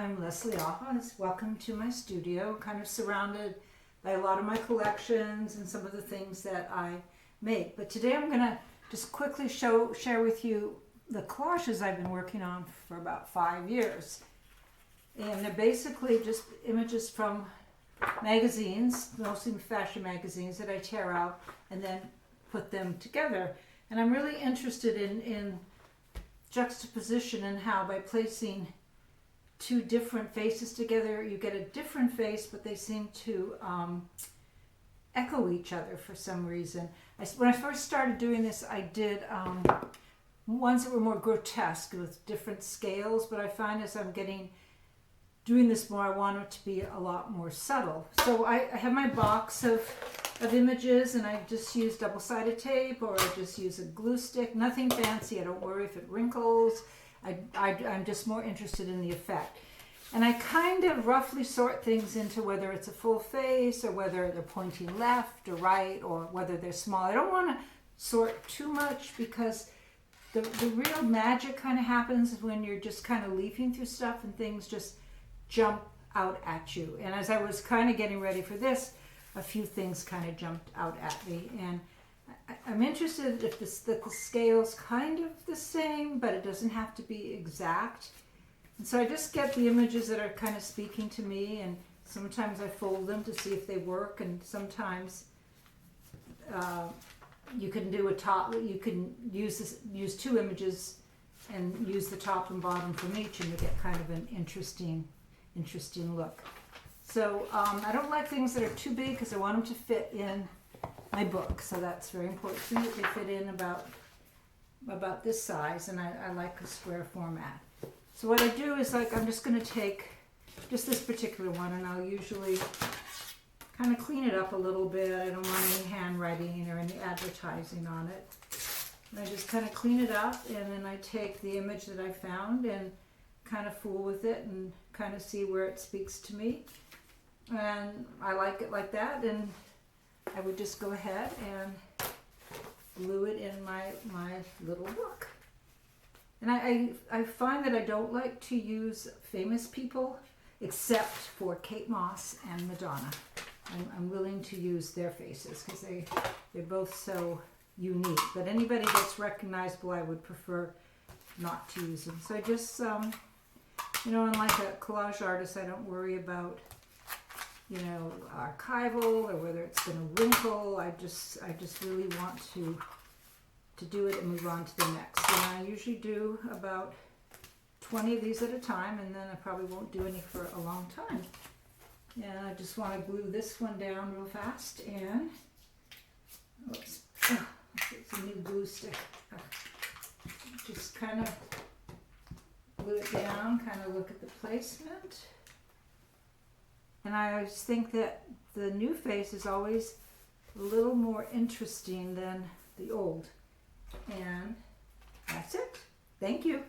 I'm Leslie Ahas. Welcome to my studio, kind of surrounded by a lot of my collections and some of the things that I make. But today I'm going to just quickly share with you the collages I've been working on for about 5 years. And they're basically just images from magazines, mostly fashion magazines, that I tear out and then put them together. And I'm really interested in juxtaposition and how by placing two different faces together, you get a different face, but they seem to echo each other for some reason. When I first started doing this, I did ones that were more grotesque with different scales, but I find as I'm doing this more, I want it to be a lot more subtle. So I have my box of images, and I just use double-sided tape, or I just use a glue stick. Nothing fancy. I don't worry if it wrinkles. I'm just more interested in the effect. And I kind of roughly sort things into whether it's a full face or whether they're pointing left or right or whether they're small. I don't want to sort too much because the real magic kind of happens when you're just kind of leafing through stuff and things just jump out at you. And as I was kind of getting ready for this, a few things kind of jumped out at me. And I'm interested that the scale's kind of the same, but it doesn't have to be exact. And so I just get the images that are kind of speaking to me, and sometimes I fold them to see if they work, and sometimes you can do a top. You can use two images and use the top and bottom from each, and you get kind of an interesting look. So I don't like things that are too big because I want them to fit in my book. So that's very important to me that they fit in about this size, and I like a square format. So what I do is I'm just going to take just this particular one, and I'll usually kind of clean it up a little bit. I don't want any handwriting or any advertising on it. And I just kind of clean it up, and then I take the image that I found and kind of fool with it and kind of see where it speaks to me. And I like it like that, and I would just go ahead and glue it in my little book. And I find that I don't like to use famous people except for Kate Moss and Madonna. I'm willing to use their faces because they're both so unique. But anybody that's recognizable, I would prefer not to use them. So I just, and like a collage artist, I don't worry about archival or whether it's going to wrinkle. I just really want to do it and move on to the next. And I usually do about 20 of these at a time, and then I probably won't do any for a long time. And I just want to glue this one down real fast, and it's a new glue stick. Just kind of glue it down, kind of look at the placement. And I always think that the new face is always a little more interesting than the old. And that's it. Thank you.